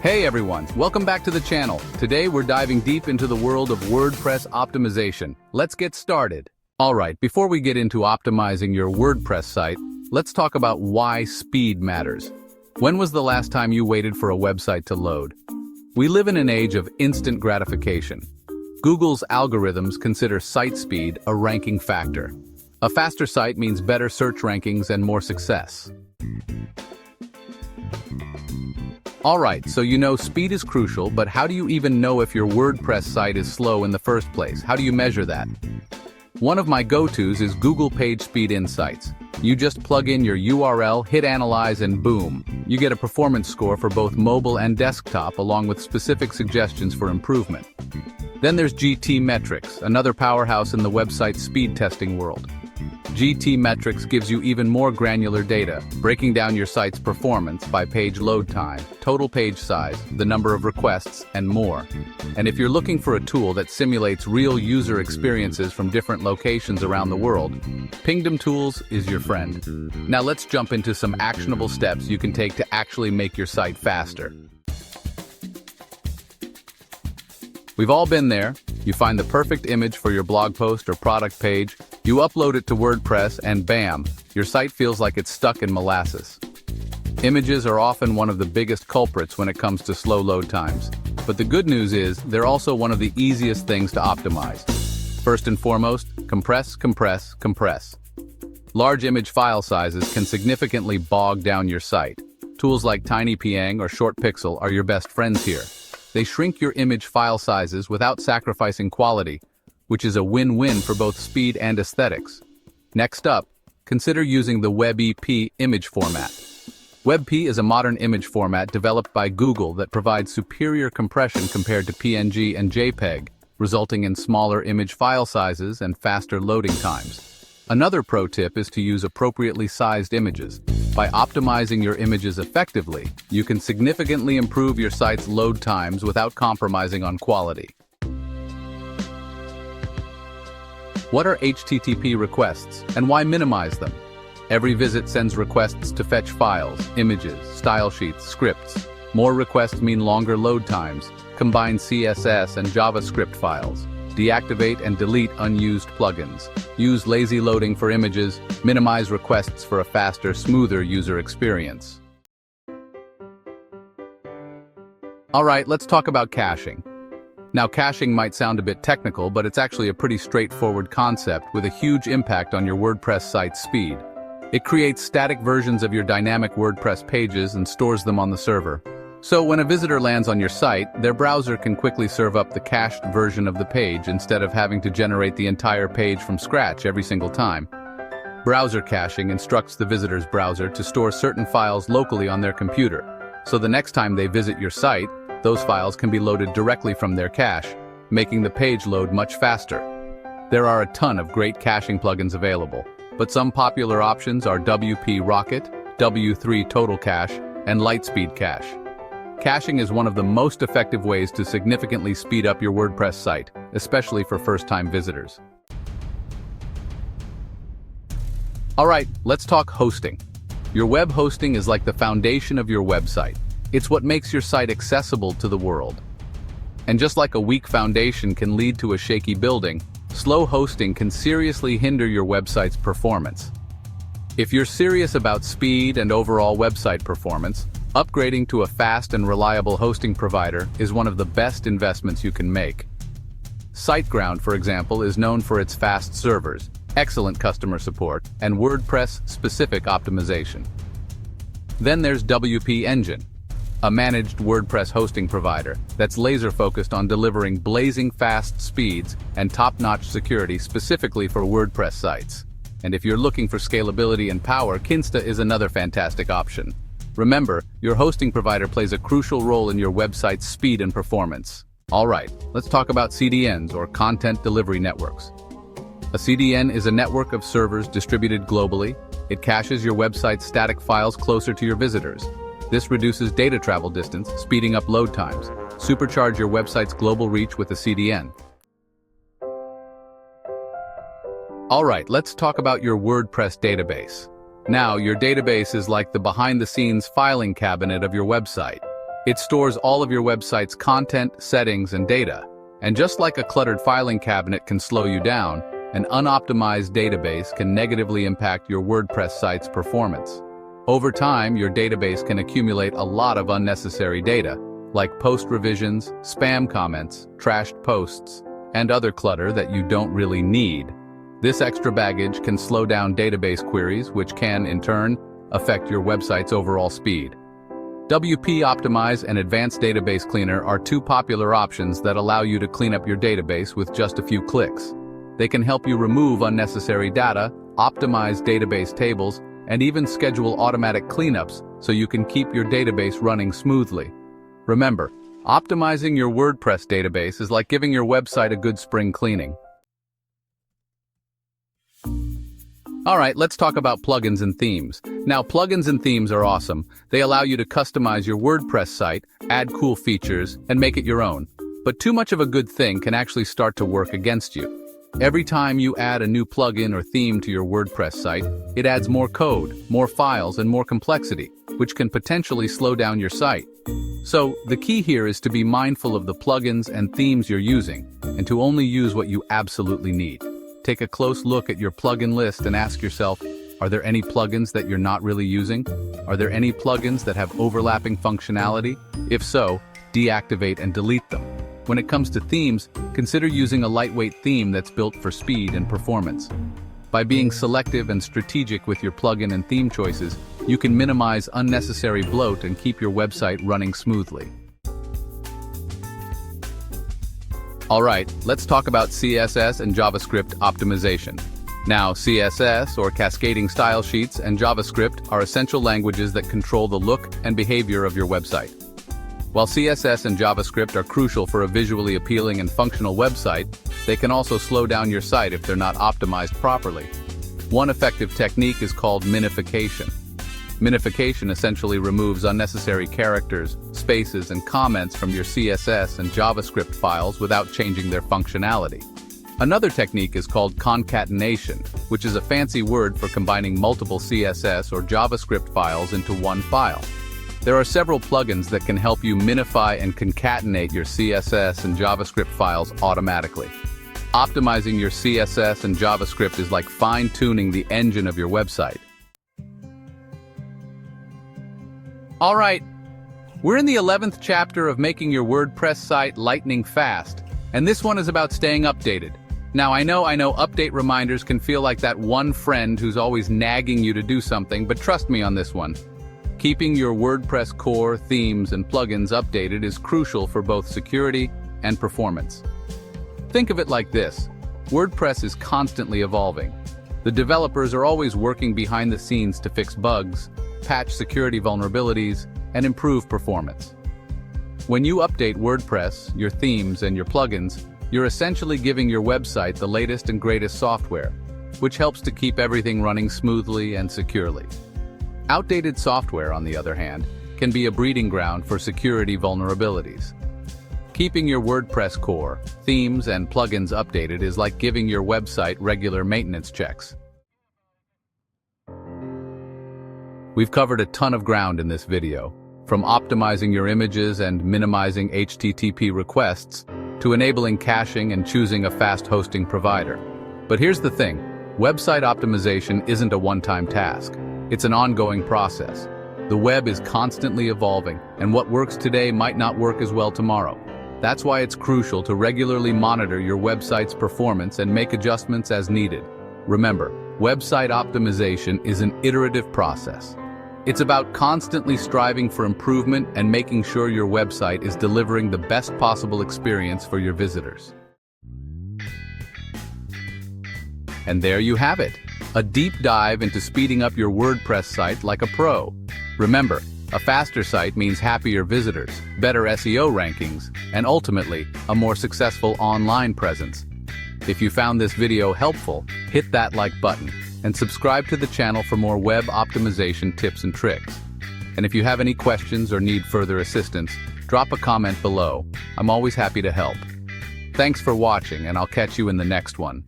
Hey everyone, welcome back to the channel. Today we're diving deep into the world of WordPress optimization. Let's get started. Alright, before we get into optimizing your WordPress site, let's talk about why speed matters. When was the last time you waited for a website to load? We live in an age of instant gratification. Google's algorithms consider site speed a ranking factor. A faster site means better search rankings and more success. Alright, so you know speed is crucial, but how do you even know if your WordPress site is slow in the first place? How do you measure that? One of my go-tos is Google PageSpeed Insights. You just plug in your URL, hit analyze, and boom, you get a performance score for both mobile and desktop along with specific suggestions for improvement. Then there's GTmetrix, another powerhouse in the website speed testing world. GTmetrix gives you even more granular data, breaking down your site's performance by page load time, total page size, the number of requests, and more. And if you're looking for a tool that simulates real user experiences from different locations around the world, Pingdom Tools is your friend. Now let's jump into some actionable steps you can take to actually make your site faster. We've all been there. You find the perfect image for your blog post or product page, you upload it to WordPress, and bam, your site feels like it's stuck in molasses. Images are often one of the biggest culprits when it comes to slow load times. But the good news is, they're also one of the easiest things to optimize. First and foremost, compress, compress, compress. Large image file sizes can significantly bog down your site. Tools like TinyPng or ShortPixel are your best friends here. They shrink your image file sizes without sacrificing quality, which is a win-win for both speed and aesthetics. Next up, consider using the WebP image format. WebP is a modern image format developed by Google that provides superior compression compared to PNG and JPEG, resulting in smaller image file sizes and faster loading times. Another pro tip is to use appropriately sized images. By optimizing your images effectively, you can significantly improve your site's load times without compromising on quality. What are HTTP requests, and why minimize them? Every visit sends requests to fetch files, images, style sheets, scripts. More requests mean longer load times. Combine CSS and JavaScript files. Deactivate and delete unused plugins. Use lazy loading for images. Minimize requests for a faster, smoother user experience. Alright, let's talk about caching. Now, caching might sound a bit technical, but it's actually a pretty straightforward concept with a huge impact on your WordPress site's speed. It creates static versions of your dynamic WordPress pages and stores them on the server. So when a visitor lands on your site, their browser can quickly serve up the cached version of the page instead of having to generate the entire page from scratch every single time. Browser caching instructs the visitor's browser to store certain files locally on their computer, so the next time they visit your site, those files can be loaded directly from their cache, making the page load much faster. There are a ton of great caching plugins available, but some popular options are WP Rocket, W3 Total Cache, and Lightspeed Cache. Caching is one of the most effective ways to significantly speed up your WordPress site, especially for first-time visitors. Alright, let's talk hosting. Your web hosting is like the foundation of your website. It's what makes your site accessible to the world. And just like a weak foundation can lead to a shaky building, slow hosting can seriously hinder your website's performance. If you're serious about speed and overall website performance, upgrading to a fast and reliable hosting provider is one of the best investments you can make. SiteGround, for example, is known for its fast servers, excellent customer support, and WordPress-specific optimization. Then there's WP Engine, a managed WordPress hosting provider that's laser-focused on delivering blazing fast speeds and top-notch security specifically for WordPress sites. And if you're looking for scalability and power, Kinsta is another fantastic option. Remember, your hosting provider plays a crucial role in your website's speed and performance. Alright, let's talk about CDNs, or Content Delivery Networks. A CDN is a network of servers distributed globally. It caches your website's static files closer to your visitors. This reduces data travel distance, speeding up load times. Supercharge your website's global reach with a CDN. Alright, let's talk about your WordPress database. Now, your database is like the behind-the-scenes filing cabinet of your website. It stores all of your website's content, settings, and data. And just like a cluttered filing cabinet can slow you down, an unoptimized database can negatively impact your WordPress site's performance. Over time, your database can accumulate a lot of unnecessary data, like post revisions, spam comments, trashed posts, and other clutter that you don't really need. This extra baggage can slow down database queries, which can, in turn, affect your website's overall speed. WP Optimize and Advanced Database Cleaner are two popular options that allow you to clean up your database with just a few clicks. They can help you remove unnecessary data, optimize database tables, and even schedule automatic cleanups so you can keep your database running smoothly. Remember, optimizing your WordPress database is like giving your website a good spring cleaning. Alright, let's talk about plugins and themes. Now, plugins and themes are awesome. They allow you to customize your WordPress site, add cool features, and make it your own. But too much of a good thing can actually start to work against you. Every time you add a new plugin or theme to your WordPress site, it adds more code, more files, and more complexity, which can potentially slow down your site. So, the key here is to be mindful of the plugins and themes you're using, and to only use what you absolutely need. Take a close look at your plugin list and ask yourself, are there any plugins that you're not really using? Are there any plugins that have overlapping functionality? If so, deactivate and delete them. When it comes to themes, consider using a lightweight theme that's built for speed and performance. By being selective and strategic with your plugin and theme choices, you can minimize unnecessary bloat and keep your website running smoothly. Alright, let's talk about CSS and JavaScript optimization. Now, CSS, or cascading style sheets, and JavaScript are essential languages that control the look and behavior of your website. While CSS and JavaScript are crucial for a visually appealing and functional website, they can also slow down your site if they're not optimized properly. One effective technique is called minification. Minification essentially removes unnecessary characters, spaces, and comments from your CSS and JavaScript files without changing their functionality. Another technique is called concatenation, which is a fancy word for combining multiple CSS or JavaScript files into one file. There are several plugins that can help you minify and concatenate your CSS and JavaScript files automatically. Optimizing your CSS and JavaScript is like fine-tuning the engine of your website. Alright, we're in the 11th chapter of making your WordPress site lightning fast, and this one is about staying updated. Now I know update reminders can feel like that one friend who's always nagging you to do something, but trust me on this one. Keeping your WordPress core, themes, and plugins updated is crucial for both security and performance. Think of it like this: WordPress is constantly evolving. The developers are always working behind the scenes to fix bugs, patch security vulnerabilities, and improve performance. When you update WordPress, your themes, and your plugins, you're essentially giving your website the latest and greatest software, which helps to keep everything running smoothly and securely. Outdated software, on the other hand, can be a breeding ground for security vulnerabilities. Keeping your WordPress core, themes, and plugins updated is like giving your website regular maintenance checks. We've covered a ton of ground in this video, from optimizing your images and minimizing HTTP requests to enabling caching and choosing a fast hosting provider. But here's the thing: website optimization isn't a one-time task. It's an ongoing process. The web is constantly evolving, and what works today might not work as well tomorrow. That's why it's crucial to regularly monitor your website's performance and make adjustments as needed. Remember, website optimization is an iterative process. It's about constantly striving for improvement and making sure your website is delivering the best possible experience for your visitors. And there you have it, a deep dive into speeding up your WordPress site like a pro. Remember, a faster site means happier visitors, better SEO rankings, and ultimately, a more successful online presence. If you found this video helpful, hit that like button and subscribe to the channel for more web optimization tips and tricks. And if you have any questions or need further assistance, drop a comment below. I'm always happy to help. Thanks for watching, and I'll catch you in the next one.